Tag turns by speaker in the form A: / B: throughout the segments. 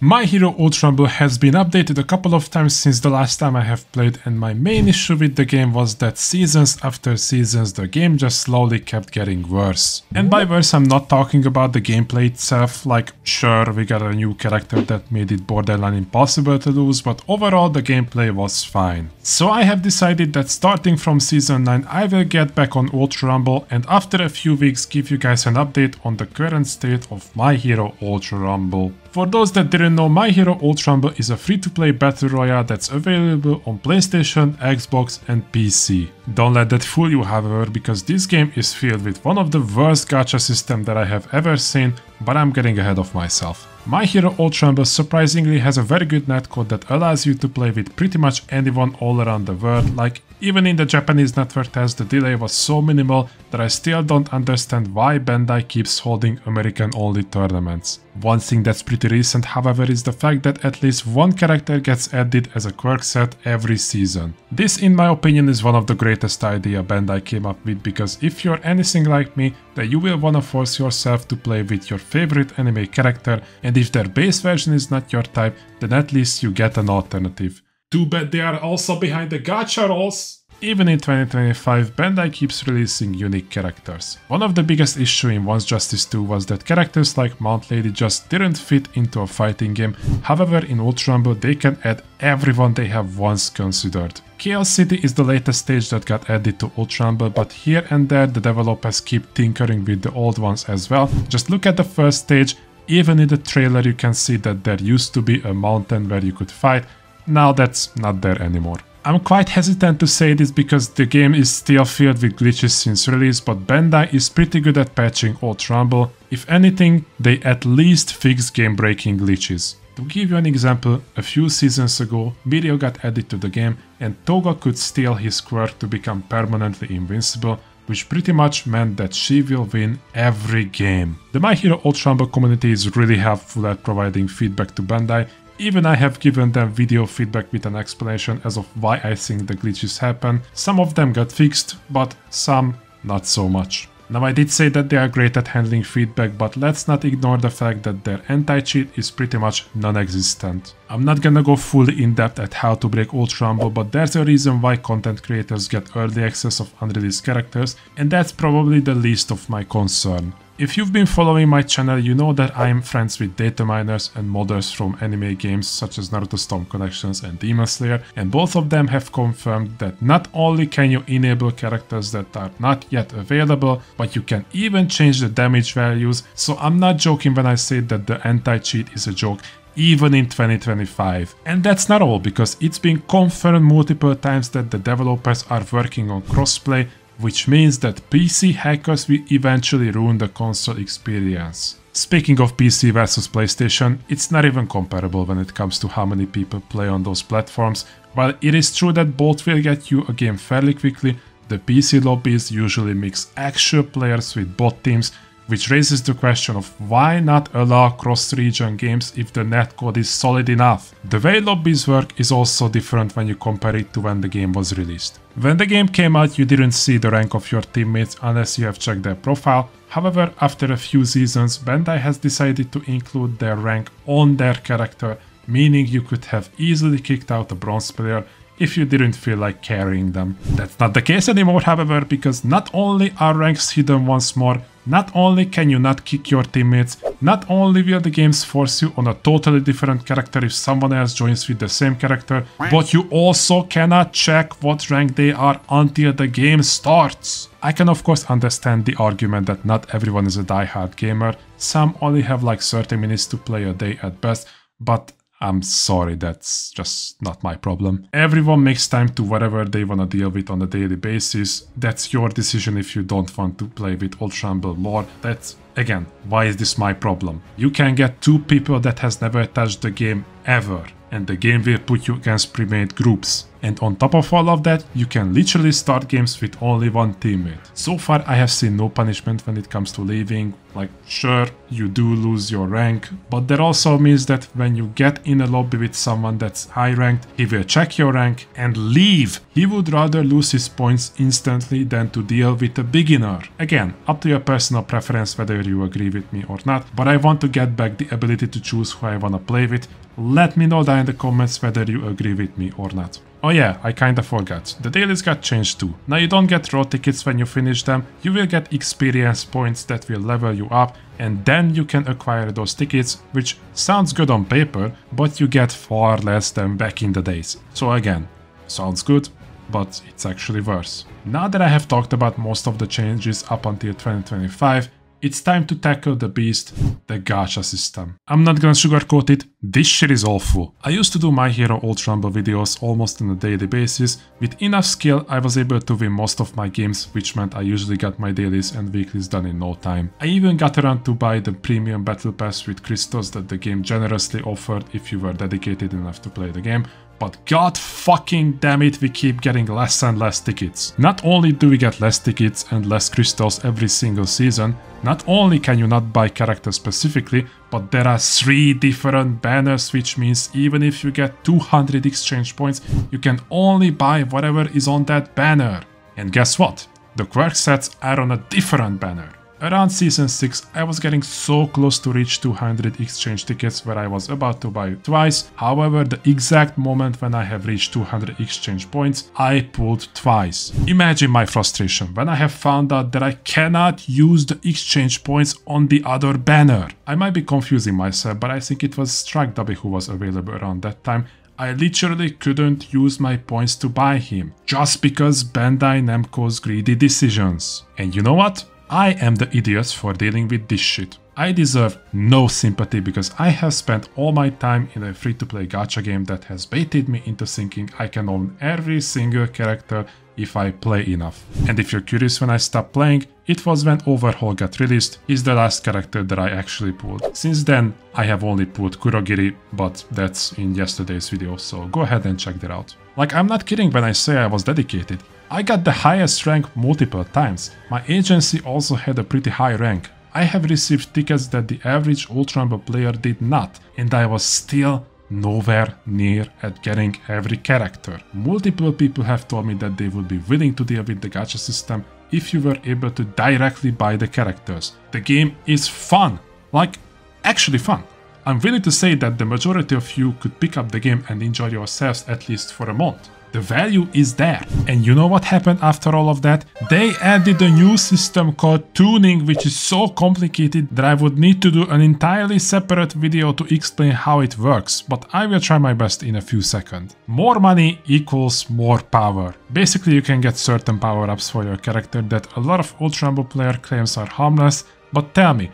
A: My Hero Ultra Rumble has been updated a couple of times since the last time I have played, and my main issue with the game was that seasons after seasons the game just slowly kept getting worse. And by worse I'm not talking about the gameplay itself, like sure we got a new character that made it borderline impossible to lose, but overall the gameplay was fine. So I have decided that starting from season 9 I will get back on Ultra Rumble and after a few weeks give you guys an update on the current state of My Hero Ultra Rumble. For those that didn't know, My Hero Ultra Rumble is a free-to-play battle royale that's available on PlayStation, Xbox and PC. Don't let that fool you however, because this game is filled with one of the worst gacha systems that I have ever seen, but I'm getting ahead of myself. My Hero Ultra Rumble surprisingly has a very good netcode that allows you to play with pretty much anyone all around the world, like even in the Japanese network test the delay was so minimal that I still don't understand why Bandai keeps holding American only tournaments. One thing that's pretty recent however is the fact that at least one character gets added as a quirk set every season. This in my opinion is one of the greatest idea Bandai came up with, because if you're anything like me then you will wanna force yourself to play with your favorite anime character, and if their base version is not your type then at least you get an alternative. Too bad they are also behind the gacha rolls! Even in 2025, Bandai keeps releasing unique characters. One of the biggest issues in One's Justice 2 was that characters like Mount Lady just didn't fit into a fighting game, however in Ultra Rumble they can add everyone they have once considered. Chaos City is the latest stage that got added to Ultra Rumble, but here and there the developers keep tinkering with the old ones as well. Just look at the first stage, even in the trailer you can see that there used to be a mountain where you could fight, now that's not there anymore. I'm quite hesitant to say this because the game is still filled with glitches since release, but Bandai is pretty good at patching Ultra Rumble. If anything, they at least fix game-breaking glitches. To give you an example, a few seasons ago, Midoriya got added to the game and Toga could steal his quirk to become permanently invincible, which pretty much meant that she will win every game. The My Hero Ultra Rumble community is really helpful at providing feedback to Bandai. Even I have given them video feedback with an explanation as of why I think the glitches happen. Some of them got fixed, but some not so much. Now I did say that they are great at handling feedback, but let's not ignore the fact that their anti-cheat is pretty much non-existent. I'm not gonna go fully in depth at how to break Ultra Rumble, but there's a reason why content creators get early access of unreleased characters, and that's probably the least of my concern. If you've been following my channel, you know that I'm friends with data miners and modders from anime games such as Naruto Storm Connections and Demon Slayer, and both of them have confirmed that not only can you enable characters that are not yet available, but you can even change the damage values, so I'm not joking when I say that the anti-cheat is a joke, even in 2025. And that's not all, because it's been confirmed multiple times that the developers are working on crossplay, which means that PC hackers will eventually ruin the console experience. Speaking of PC versus PlayStation, it's not even comparable when it comes to how many people play on those platforms. While it is true that both will get you a game fairly quickly, the PC lobbies usually mix actual players with bot teams, which raises the question of why not allow cross-region games if the netcode is solid enough. The way lobbies work is also different when you compare it to when the game was released. When the game came out, you didn't see the rank of your teammates unless you have checked their profile. However, after a few seasons, Bandai has decided to include their rank on their character, meaning you could have easily kicked out a bronze player if you didn't feel like carrying them. That's not the case anymore, however, because not only are ranks hidden once more, not only can you not kick your teammates, not only will the games force you on a totally different character if someone else joins with the same character, but you also cannot check what rank they are until the game starts. I can of course understand the argument that not everyone is a die-hard gamer, some only have like 30 minutes to play a day at best, but I'm sorry, that's just not my problem. Everyone makes time to whatever they wanna deal with on a daily basis. That's your decision if you don't want to play with Ultra Rumble more. That's, again, why is this my problem? You can get two people that has never touched the game ever, and the game will put you against pre-made groups. And on top of all of that, you can literally start games with only one teammate. So far I have seen no punishment when it comes to leaving. Like, sure, you do lose your rank, but that also means that when you get in a lobby with someone that's high ranked, he will check your rank and leave. He would rather lose his points instantly than to deal with a beginner. Again, up to your personal preference whether you agree with me or not, but I want to get back the ability to choose who I wanna play with. Let me know down in the comments whether you agree with me or not. Oh yeah, I kinda forgot. The dailies got changed too. Now you don't get raw tickets when you finish them, you will get experience points that will level you up, and then you can acquire those tickets, which sounds good on paper, but you get far less than back in the days. So again, sounds good, but it's actually worse. Now that I have talked about most of the changes up until 2025, it's time to tackle the beast, the gacha system. I'm not gonna sugarcoat it, this shit is awful. I used to do My Hero Ultra Rumble videos almost on a daily basis. With enough skill, I was able to win most of my games, which meant I usually got my dailies and weeklies done in no time. I even got around to buy the premium battle pass with crystals that the game generously offered if you were dedicated enough to play the game. But god fucking damn it, we keep getting less and less tickets. Not only do we get less tickets and less crystals every single season, not only can you not buy characters specifically, but there are 3 different banners, which means even if you get 200 exchange points, you can only buy whatever is on that banner. And guess what? The quirk sets are on a different banner. Around season 6, I was getting so close to reach 200 exchange tickets where I was about to buy twice. However, the exact moment when I have reached 200 exchange points, I pulled twice. Imagine my frustration when I have found out that I cannot use the exchange points on the other banner. I might be confusing myself, but I think it was Dabi who was available around that time. I literally couldn't use my points to buy him, just because Bandai Namco's greedy decisions. And you know what? I am the idiot for dealing with this shit. I deserve no sympathy because I have spent all my time in a free-to-play gacha game that has baited me into thinking I can own every single character if I play enough. And if you're curious when I stopped playing, it was when Overhaul got released. He's the last character that I actually pulled. Since then, I have only pulled Kurogiri, but that's in yesterday's video, so go ahead and check that out. Like, I'm not kidding when I say I was dedicated. I got the highest rank multiple times. My agency also had a pretty high rank. I have received tickets that the average Ultra Rumble player did not, and I was still nowhere near at getting every character. Multiple people have told me that they would be willing to deal with the gacha system if you were able to directly buy the characters. The game is fun, like actually fun. I'm willing to say that the majority of you could pick up the game and enjoy yourselves at least for a month. The value is there. And you know what happened after all of that? They added a new system called tuning, which is so complicated that I would need to do an entirely separate video to explain how it works, but I will try my best in a few seconds. More money equals more power. Basically, you can get certain power-ups for your character that a lot of Ultra Rumble player claims are harmless, but tell me,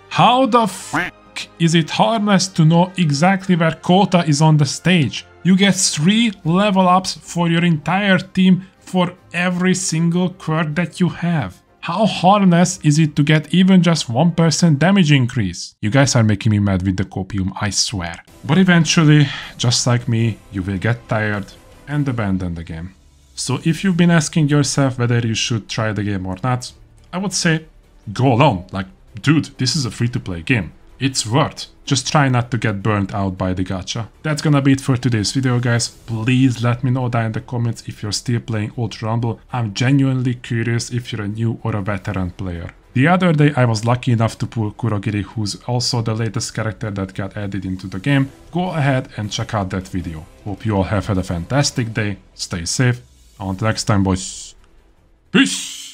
A: how the f*** is it harmless to know exactly where Kota is on the stage? You get 3 level ups for your entire team for every single quirk that you have. How harmless is it to get even just 1% damage increase? You guys are making me mad with the copium, I swear. But eventually, just like me, you will get tired and abandon the game. So if you've been asking yourself whether you should try the game or not, I would say go alone. Like, dude, this is a free-to-play game. It's worth. Just try not to get burnt out by the gacha. That's gonna be it for today's video, guys. Please let me know down in the comments if you're still playing Ultra Rumble. I'm genuinely curious if you're a new or a veteran player. The other day I was lucky enough to pull Kurogiri, who's also the latest character that got added into the game. Go ahead and check out that video. Hope you all have had a fantastic day. Stay safe. Until next time, boys. Peace!